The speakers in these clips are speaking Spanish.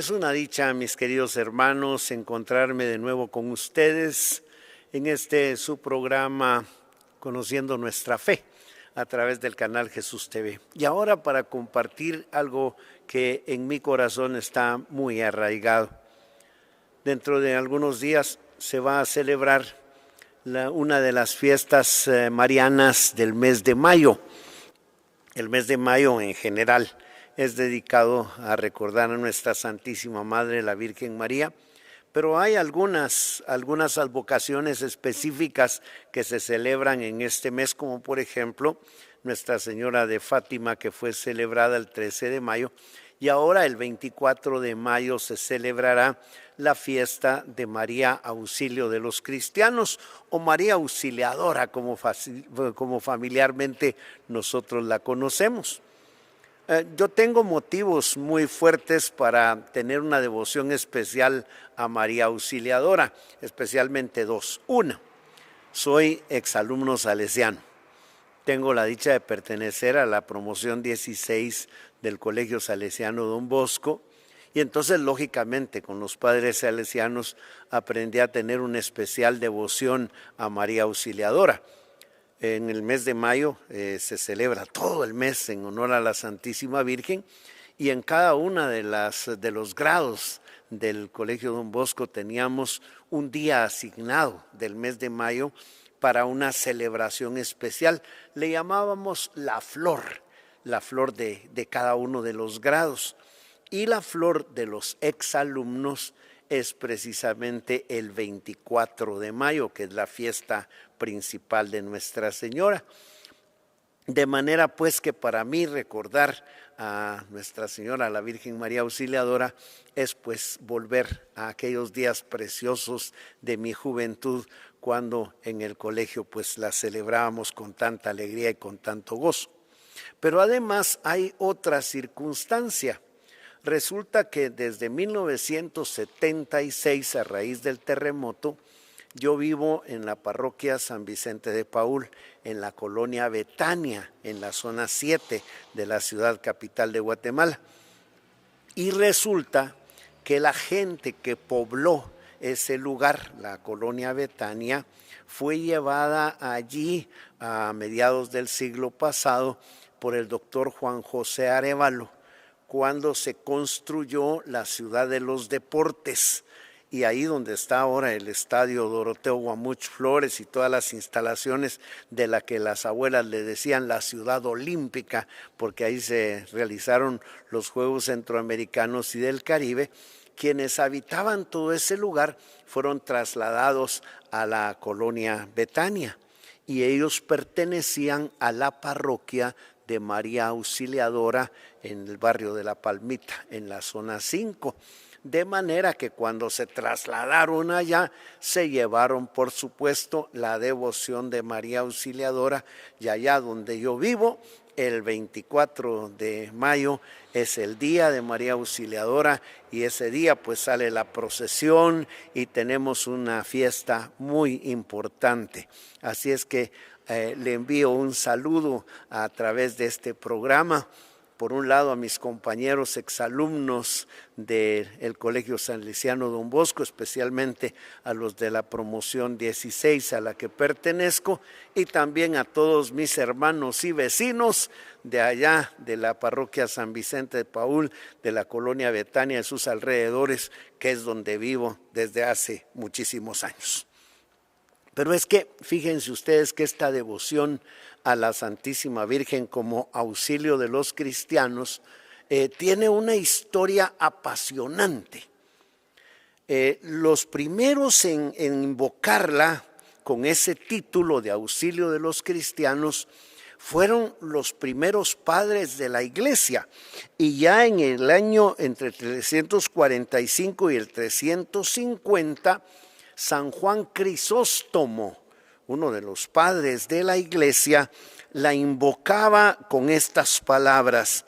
Es una dicha, mis queridos hermanos, encontrarme de nuevo con ustedes en su programa Conociendo Nuestra Fe a través del canal Jesús TV. Y ahora para compartir algo que en mi corazón está muy arraigado. Dentro de algunos días se va a celebrar una de las fiestas marianas del mes de mayo. El mes de mayo en general es dedicado a recordar a nuestra Santísima Madre, la Virgen María, pero hay algunas advocaciones específicas que se celebran en este mes, como por ejemplo Nuestra Señora de Fátima, que fue celebrada el 13 de mayo, y ahora el 24 de mayo se celebrará la fiesta de María Auxilio de los Cristianos, o María Auxiliadora, como familiarmente nosotros la conocemos. Yo tengo motivos muy fuertes para tener una devoción especial a María Auxiliadora, especialmente dos. Una, soy exalumno salesiano. Tengo la dicha de pertenecer a la promoción 16 del Colegio Salesiano Don Bosco, y entonces lógicamente con los padres salesianos aprendí a tener una especial devoción a María Auxiliadora. En el mes de mayo se celebra todo el mes en honor a la Santísima Virgen, y en cada una de los grados del Colegio Don Bosco teníamos un día asignado del mes de mayo para una celebración especial. Le llamábamos la flor de cada uno de los grados, y la flor de los exalumnos es precisamente el 24 de mayo, que es la fiesta principal de Nuestra Señora. De manera pues que para mí recordar a Nuestra Señora, la Virgen María Auxiliadora, es pues volver a aquellos días preciosos de mi juventud, cuando en el colegio pues la celebrábamos con tanta alegría y con tanto gozo. Pero además hay otra circunstancia. Resulta que desde 1976, a raíz del terremoto, yo vivo en la parroquia San Vicente de Paúl, en la colonia Betania, en la zona 7 de la ciudad capital de Guatemala. Y resulta que la gente que pobló ese lugar, la colonia Betania, fue llevada allí a mediados del siglo pasado por el doctor Juan José Arévalo, cuando se construyó la ciudad de los deportes, y ahí donde está ahora el estadio Doroteo Guamuch Flores y todas las instalaciones de la que las abuelas le decían la ciudad olímpica, porque ahí se realizaron los Juegos Centroamericanos y del Caribe. Quienes habitaban todo ese lugar fueron trasladados a la colonia Betania, y ellos pertenecían a la parroquia de María Auxiliadora en el barrio de La Palmita, en la zona 5. De manera que cuando se trasladaron allá, se llevaron, por supuesto, la devoción de María Auxiliadora, y allá donde yo vivo, el 24 de mayo es el día de María Auxiliadora, y ese día pues sale la procesión y tenemos una fiesta muy importante. Así es que le envío un saludo a través de este programa. Por un lado a mis compañeros exalumnos del Colegio Salesiano Don Bosco, especialmente a los de la promoción 16 a la que pertenezco, y también a todos mis hermanos y vecinos de allá de la parroquia San Vicente de Paúl, de la colonia Betania y sus alrededores, que es donde vivo desde hace muchísimos años. Pero es que fíjense ustedes que esta devoción a la Santísima Virgen como auxilio de los cristianos tiene una historia apasionante. Los primeros en invocarla con ese título de auxilio de los cristianos fueron los primeros padres de la iglesia, y ya en el año entre 345 y el 350, San Juan Crisóstomo, uno de los padres de la iglesia, la invocaba con estas palabras: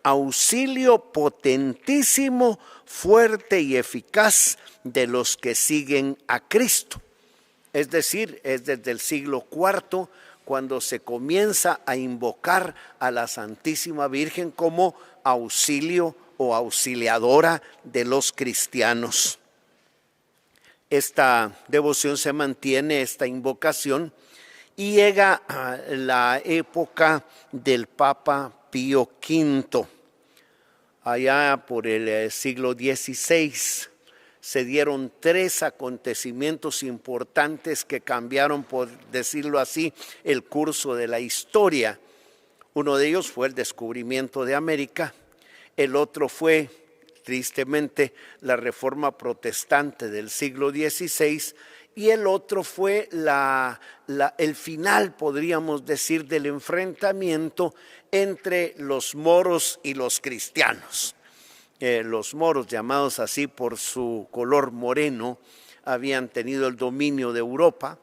auxilio potentísimo, fuerte y eficaz de los que siguen a Cristo. Es decir, es desde el siglo IV cuando se comienza a invocar a la Santísima Virgen como auxilio o auxiliadora de los cristianos. Esta devoción se mantiene, esta invocación, y llega a la época del Papa Pío V. Allá por el siglo XVI se dieron 3 acontecimientos importantes que cambiaron, por decirlo así, el curso de la historia. Uno de ellos fue el descubrimiento de América, el otro fue, tristemente, la Reforma Protestante del siglo XVI, y el otro fue el final, podríamos decir, del enfrentamiento entre los moros y los cristianos. Los moros, llamados así por su color moreno, habían tenido el dominio de Europa,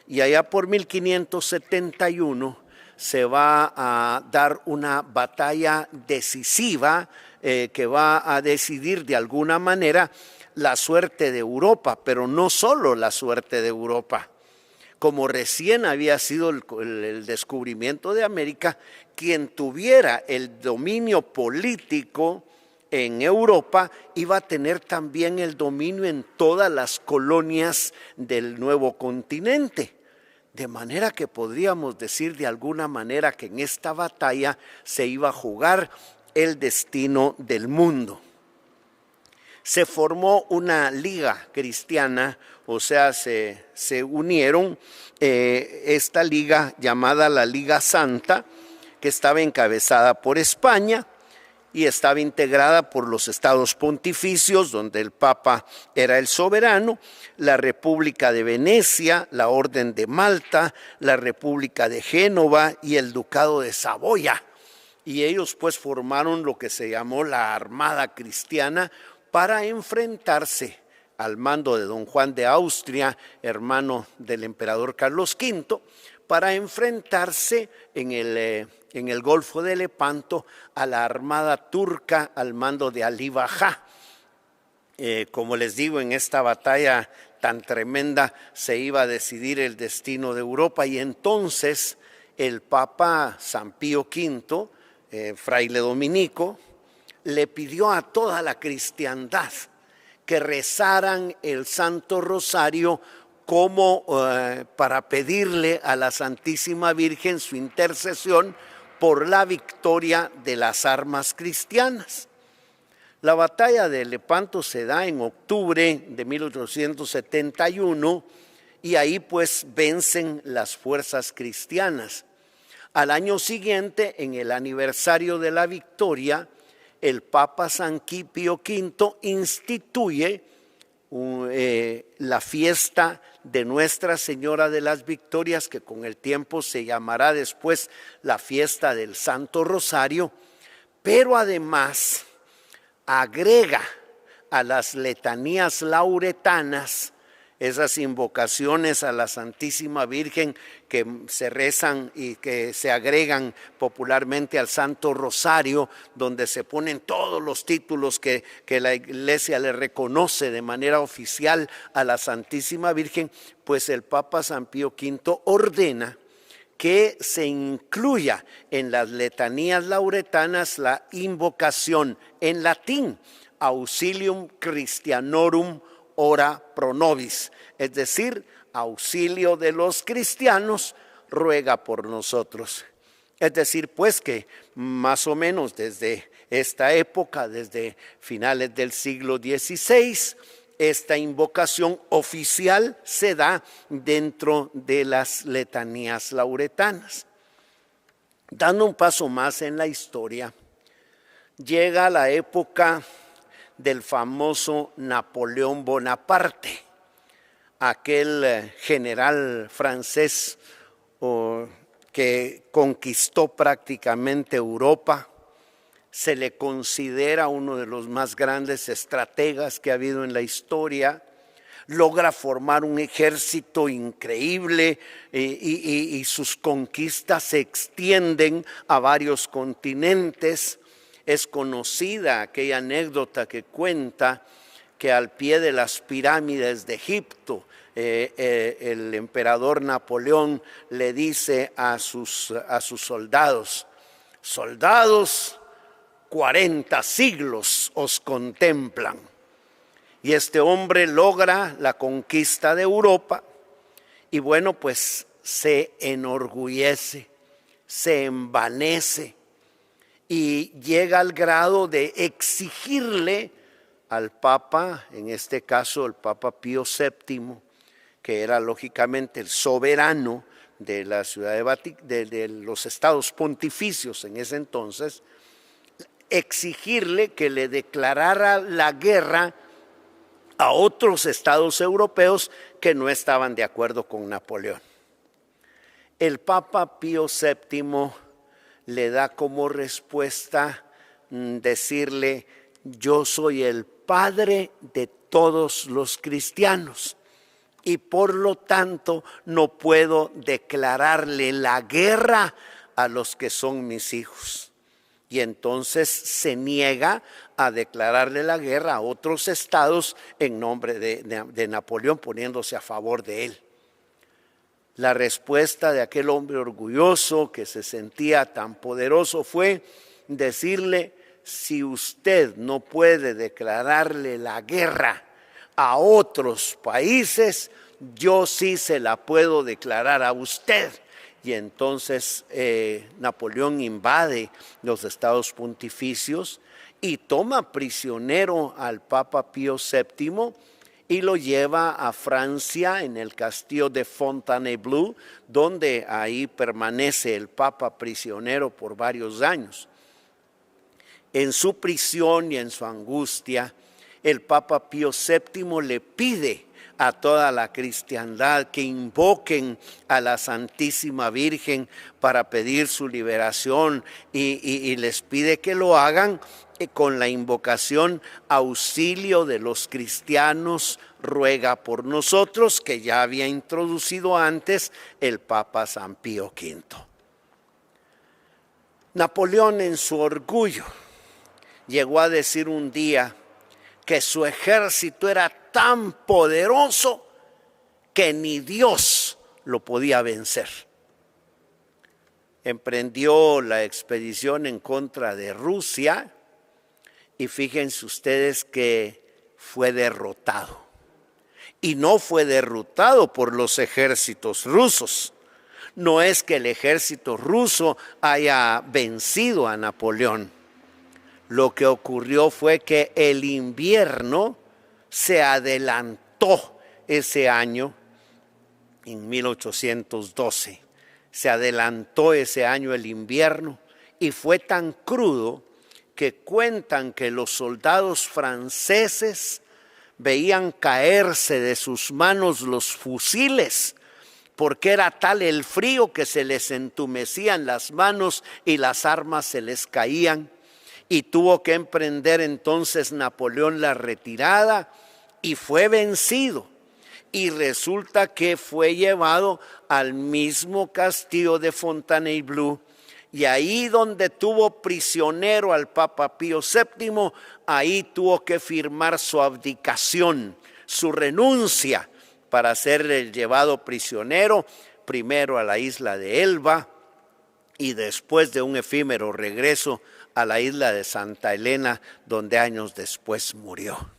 y allá por 1571 se va a dar una batalla decisiva que va a decidir de alguna manera la suerte de Europa, pero no solo la suerte de Europa. Como recién había sido el descubrimiento de América, quien tuviera el dominio político en Europa iba a tener también el dominio en todas las colonias del nuevo continente. De manera que podríamos decir de alguna manera que en esta batalla se iba a jugar el destino del mundo. Se formó una liga cristiana, o sea, se unieron esta liga llamada la Liga Santa, que estaba encabezada por España y estaba integrada por los estados pontificios, donde el Papa era el soberano, la República de Venecia, la Orden de Malta, la República de Génova y el Ducado de Saboya. Y ellos pues formaron lo que se llamó la Armada Cristiana para enfrentarse al mando de don Juan de Austria, hermano del emperador Carlos V, para enfrentarse en el Golfo de Lepanto a la armada turca al mando de Ali Bajá. Como les digo, en esta batalla tan tremenda se iba a decidir el destino de Europa, y entonces el Papa San Pío V, fraile dominico, le pidió a toda la cristiandad que rezaran el Santo Rosario como para pedirle a la Santísima Virgen su intercesión por la victoria de las armas cristianas. La batalla de Lepanto se da en octubre de 1871 y ahí pues vencen las fuerzas cristianas. Al año siguiente, en el aniversario de la victoria, el Papa San Pío V instituye la fiesta de Nuestra Señora de las Victorias, que con el tiempo se llamará después la fiesta del Santo Rosario, pero además agrega a las letanías lauretanas, esas invocaciones a la Santísima Virgen que se rezan y que se agregan popularmente al Santo Rosario, donde se ponen todos los títulos que la Iglesia le reconoce de manera oficial a la Santísima Virgen, pues el Papa San Pío V ordena que se incluya en las letanías lauretanas la invocación en latín, Auxilium Christianorum ora pro nobis, es decir, auxilio de los cristianos, ruega por nosotros. Es decir, pues que más o menos desde esta época, desde finales del siglo XVI, esta invocación oficial se da dentro de las letanías lauretanas. Dando un paso más en la historia, llega la época del famoso Napoleón Bonaparte, aquel general francés que conquistó prácticamente Europa. Se le considera uno de los más grandes estrategas que ha habido en la historia. Logra formar un ejército increíble y sus conquistas se extienden a varios continentes. Es conocida aquella anécdota que cuenta que al pie de las pirámides de Egipto, el emperador Napoleón le dice a sus soldados, 40 siglos os contemplan. Y este hombre logra la conquista de Europa y bueno, pues se enorgullece, se envanece y llega al grado de exigirle al Papa, en este caso el Papa Pío VII, que era lógicamente el soberano de la ciudad de los estados pontificios en ese entonces, exigirle que le declarara la guerra a otros estados europeos que no estaban de acuerdo con Napoleón. El Papa Pío VII le da como respuesta decirle: yo soy el padre de todos los cristianos y por lo tanto no puedo declararle la guerra a los que son mis hijos. Y entonces se niega a declararle la guerra a otros estados en nombre de Napoleón, poniéndose a favor de él. La respuesta de aquel hombre orgulloso que se sentía tan poderoso fue decirle: si usted no puede declararle la guerra a otros países, yo sí se la puedo declarar a usted. Y entonces Napoleón invade los estados pontificios y toma prisionero al Papa Pío VII y lo lleva a Francia, en el castillo de Fontainebleau, donde ahí permanece el Papa prisionero por varios años. En su prisión y en su angustia, el Papa Pío VII le pide a toda la cristiandad que invoquen a la Santísima Virgen para pedir su liberación y les pide que lo hagan con la invocación: auxilio de los cristianos, ruega por nosotros, que ya había introducido antes el Papa San Pío V. Napoleón, en su orgullo, llegó a decir un día que su ejército era tan poderoso que ni Dios lo podía vencer. Emprendió la expedición en contra de Rusia y fíjense ustedes que fue derrotado. Y no fue derrotado por los ejércitos rusos. No es que el ejército ruso haya vencido a Napoleón. Lo que ocurrió fue que el invierno se adelantó ese año, en 1812. Se adelantó ese año el invierno y fue tan crudo que cuentan que los soldados franceses veían caerse de sus manos los fusiles, porque era tal el frío que se les entumecían las manos y las armas se les caían. Y tuvo que emprender entonces Napoleón la retirada y fue vencido. Y resulta que fue llevado al mismo castillo de Fontainebleau. Y ahí donde tuvo prisionero al Papa Pío VII, ahí tuvo que firmar su abdicación, su renuncia para ser llevado prisionero, primero a la isla de Elba y después de un efímero regreso a la isla de Santa Elena, donde años después murió.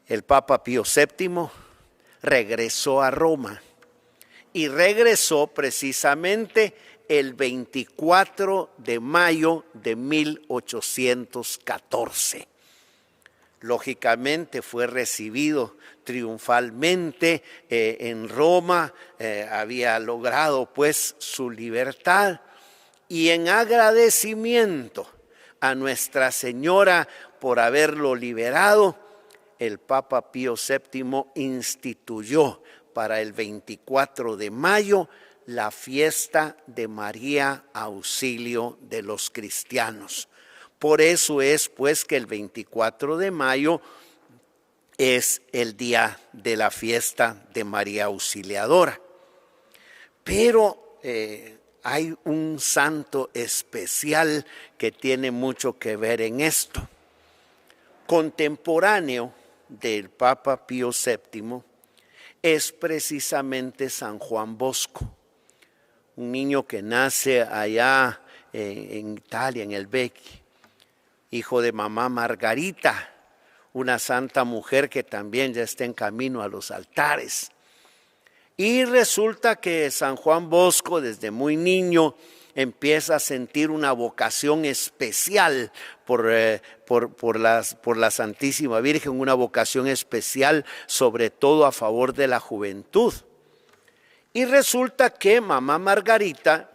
El Papa Pío VII regresó a Roma y regresó precisamente el 24 de mayo de 1814. Lógicamente fue recibido triunfalmente en Roma, había logrado pues su libertad. Y en agradecimiento a Nuestra Señora por haberlo liberado, el Papa Pío VII instituyó para el 24 de mayo la fiesta de María Auxilio de los cristianos. Por eso es pues que el 24 de mayo es el día de la fiesta de María Auxiliadora. Pero hay un santo especial que tiene mucho que ver en esto. Contemporáneo del Papa Pío VII es precisamente San Juan Bosco, un niño que nace allá en Italia, en el Vecchio. hijo de mamá Margarita, una santa mujer que también ya está en camino a los altares. Y resulta que San Juan Bosco desde muy niño empieza a sentir una vocación especial por la Santísima Virgen, una vocación especial sobre todo a favor de la juventud. Y resulta que mamá Margarita,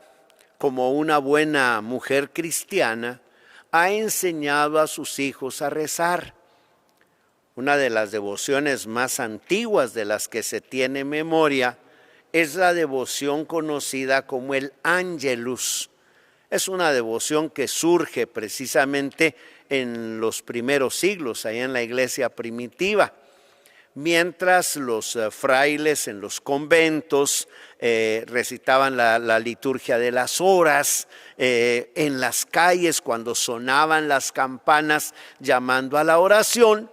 como una buena mujer cristiana, ha enseñado a sus hijos a rezar. Una de las devociones más antiguas de las que se tiene memoria es la devoción conocida como el Ángelus. Es una devoción que surge precisamente en los primeros siglos, allá en la iglesia primitiva, mientras los frailes en los conventos recitaban la liturgia de las horas, en las calles cuando sonaban las campanas llamando a la oración,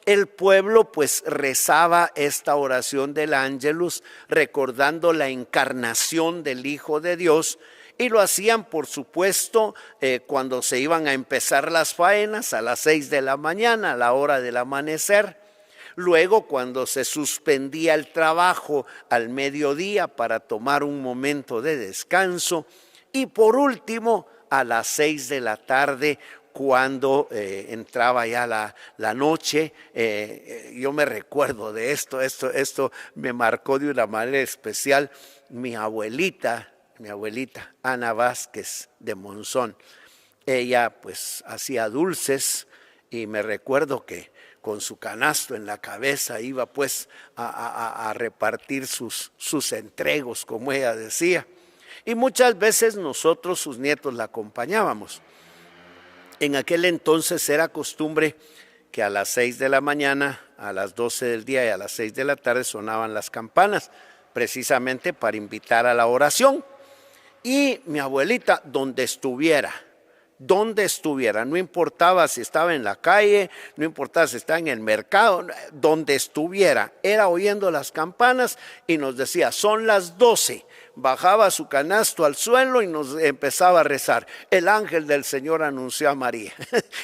el pueblo pues rezaba esta oración del Ángelus recordando la encarnación del Hijo de Dios, y lo hacían por supuesto cuando se iban a empezar las faenas a las 6 de la mañana, a la hora del amanecer. Luego cuando se suspendía el trabajo al mediodía para tomar un momento de descanso, y por último a las 6 de la tarde cuando entraba ya la noche. Yo me recuerdo de esto me marcó de una manera especial. Mi abuelita Ana Vázquez de Monzón, ella pues hacía dulces, y me recuerdo que con su canasto en la cabeza iba pues a repartir sus entregos, como ella decía, y muchas veces nosotros, sus nietos, la acompañábamos. En aquel entonces era costumbre que a las 6 de la mañana, a las 12 del día y a las 6 de la tarde sonaban las campanas, precisamente para invitar a la oración. Y mi abuelita, donde estuviera, no importaba si estaba en la calle, no importaba si estaba en el mercado, donde estuviera, era oyendo las campanas y nos decía, son las 12. Bajaba su canasto al suelo y nos empezaba a rezar. El ángel del Señor anunció a María.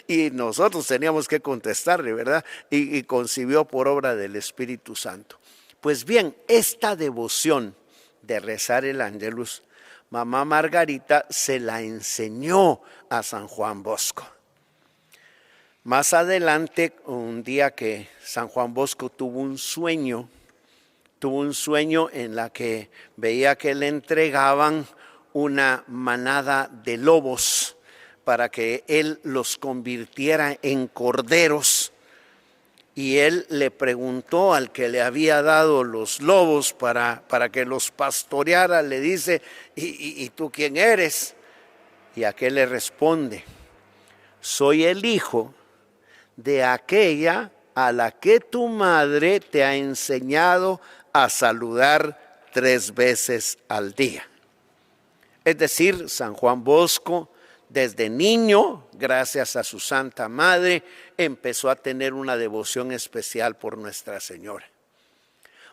Y nosotros teníamos que contestarle, ¿verdad? Y concibió por obra del Espíritu Santo. Pues bien, esta devoción de rezar el Ángelus, mamá Margarita se la enseñó a San Juan Bosco. Más adelante, un día que San Juan Bosco tuvo un sueño en la que veía que le entregaban una manada de lobos para que él los convirtiera en corderos. Y él le preguntó al que le había dado los lobos para que los pastoreara, le dice, ¿y tú quién eres? Y aquel le responde, soy el hijo de aquella a la que tu madre te ha enseñado a saludar 3 veces al día. Es decir, San Juan Bosco, desde niño, gracias a su Santa Madre, empezó a tener una devoción especial por Nuestra Señora.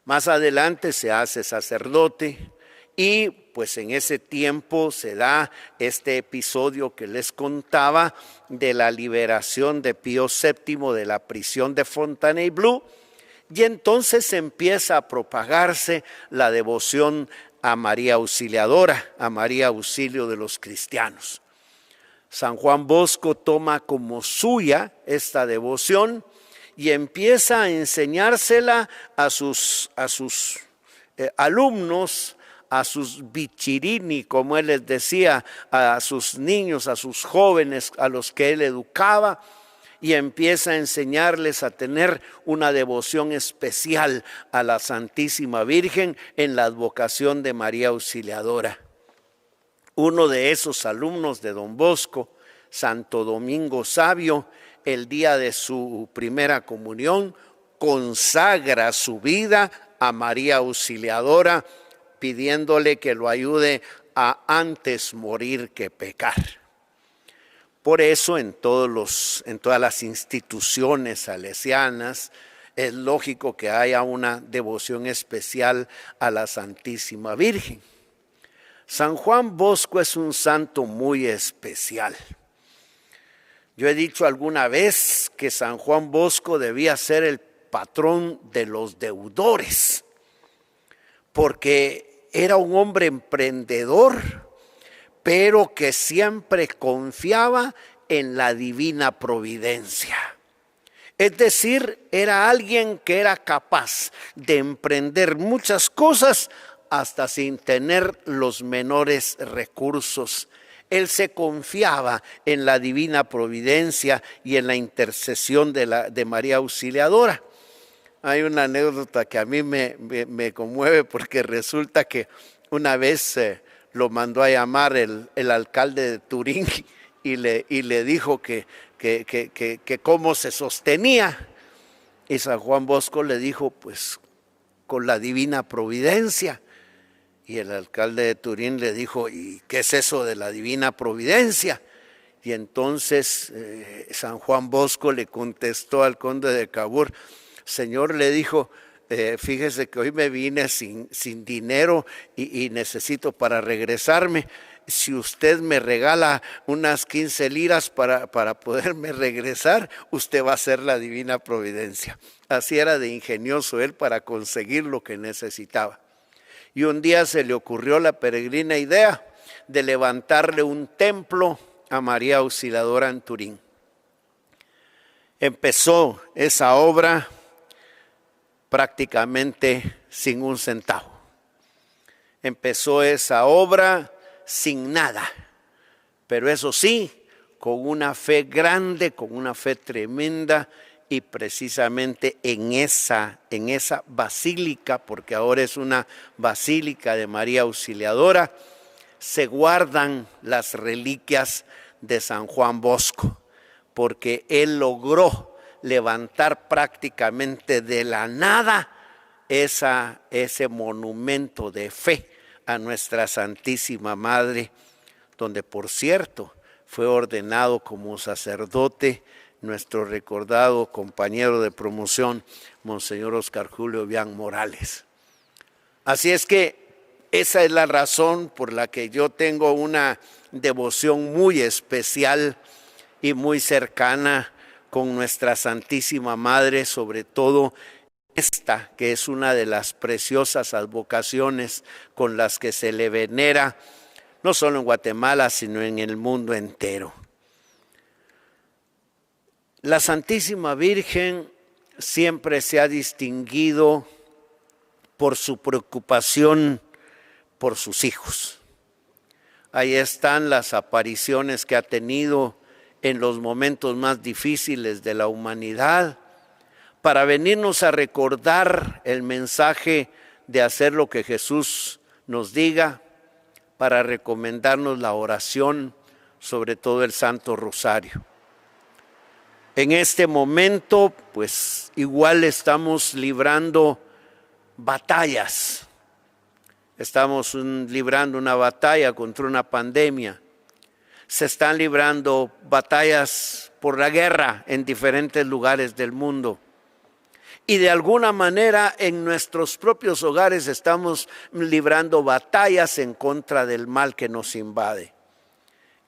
Más adelante se hace sacerdote y pues en ese tiempo se da este episodio que les contaba de la liberación de Pío VII de la prisión de Fontainebleau, y entonces empieza a propagarse la devoción a María Auxiliadora, a María Auxilio de los cristianos. San Juan Bosco toma como suya esta devoción y empieza a enseñársela a sus alumnos, a sus bichirini, como él les decía, a sus niños, a sus jóvenes, a los que él educaba, y empieza a enseñarles a tener una devoción especial a la Santísima Virgen en la advocación de María Auxiliadora. Uno de esos alumnos de don Bosco, Santo Domingo Sabio, el día de su primera comunión, consagra su vida a María Auxiliadora, pidiéndole que lo ayude a antes morir que pecar. Por eso en todas las instituciones salesianas es lógico que haya una devoción especial a la Santísima Virgen. San Juan Bosco es un santo muy especial. Yo he dicho alguna vez que San Juan Bosco debía ser el patrón de los deudores, porque era un hombre emprendedor, pero que siempre confiaba en la divina providencia. Es decir, era alguien que era capaz de emprender muchas cosas hasta sin tener los menores recursos. Él se confiaba en la divina providencia y en la intercesión de María Auxiliadora. Hay una anécdota que a mí me conmueve, porque resulta que una vez lo mandó a llamar el alcalde de Turín y le dijo que cómo se sostenía. Y San Juan Bosco le dijo, pues con la divina providencia. Y el alcalde de Turín le dijo, ¿y qué es eso de la divina providencia? Y entonces San Juan Bosco le contestó al conde de Cavour, señor, le dijo, fíjese que hoy me vine sin dinero y necesito para regresarme. Si usted me regala unas 15 liras para poderme regresar, usted va a ser la divina providencia. Así era de ingenioso él para conseguir lo que necesitaba. Y un día se le ocurrió la peregrina idea de levantarle un templo a María Auxiliadora en Turín. Empezó esa obra prácticamente sin un centavo. Empezó esa obra sin nada, pero eso sí, con una fe grande, con una fe tremenda, y precisamente en esa basílica, porque ahora es una basílica de María Auxiliadora, se guardan las reliquias de San Juan Bosco, porque él logró levantar prácticamente de la nada ese monumento de fe a nuestra Santísima Madre, donde por cierto fue ordenado como sacerdote nuestro recordado compañero de promoción, Monseñor Oscar Julio Bian Morales. Así es que esa es la razón por la que yo tengo una devoción muy especial y muy cercana con nuestra Santísima Madre, sobre todo esta que es una de las preciosas advocaciones con las que se le venera, no solo en Guatemala, sino en el mundo entero. La Santísima Virgen siempre se ha distinguido por su preocupación por sus hijos. Ahí están las apariciones que ha tenido en los momentos más difíciles de la humanidad, para venirnos a recordar el mensaje de hacer lo que Jesús nos diga, para recomendarnos la oración, sobre todo el Santo Rosario. En este momento, pues igual estamos librando batallas. Estamos librando una batalla contra una pandemia. Se están librando batallas por la guerra en diferentes lugares del mundo. Y de alguna manera en nuestros propios hogares estamos librando batallas en contra del mal que nos invade.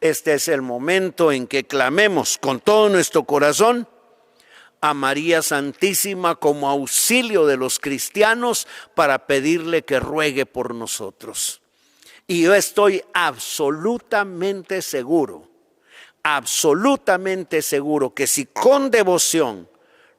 Este es el momento en que clamemos con todo nuestro corazón a María Santísima como auxilio de los cristianos para pedirle que ruegue por nosotros. Y yo estoy absolutamente seguro que si con devoción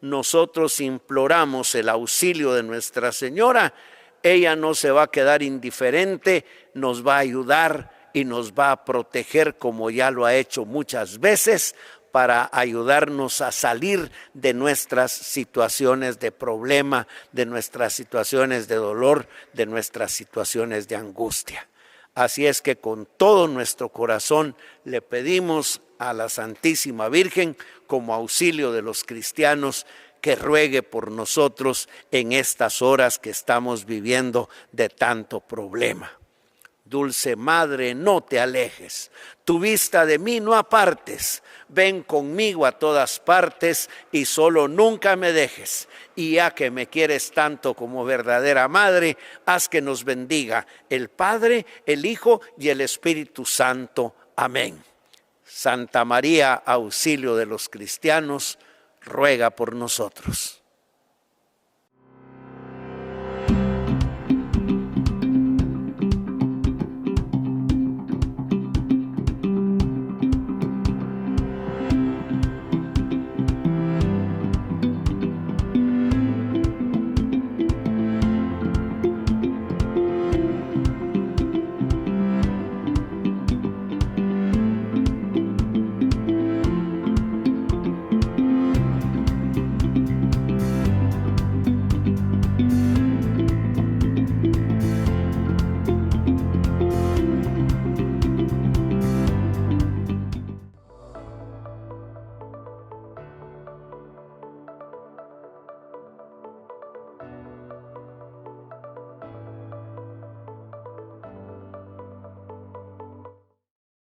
nosotros imploramos el auxilio de Nuestra Señora, ella no se va a quedar indiferente, nos va a ayudar y nos va a proteger como ya lo ha hecho muchas veces para ayudarnos a salir de nuestras situaciones de problema, de nuestras situaciones de dolor, de nuestras situaciones de angustia. Así es que con todo nuestro corazón le pedimos a la Santísima Virgen como auxilio de los cristianos que ruegue por nosotros en estas horas que estamos viviendo de tanto problema. Dulce Madre, no te alejes, tu vista de mí no apartes, ven conmigo a todas partes y solo nunca me dejes. Y ya que me quieres tanto como verdadera Madre, haz que nos bendiga el Padre, el Hijo y el Espíritu Santo. Amén. Santa María, auxilio de los cristianos, ruega por nosotros.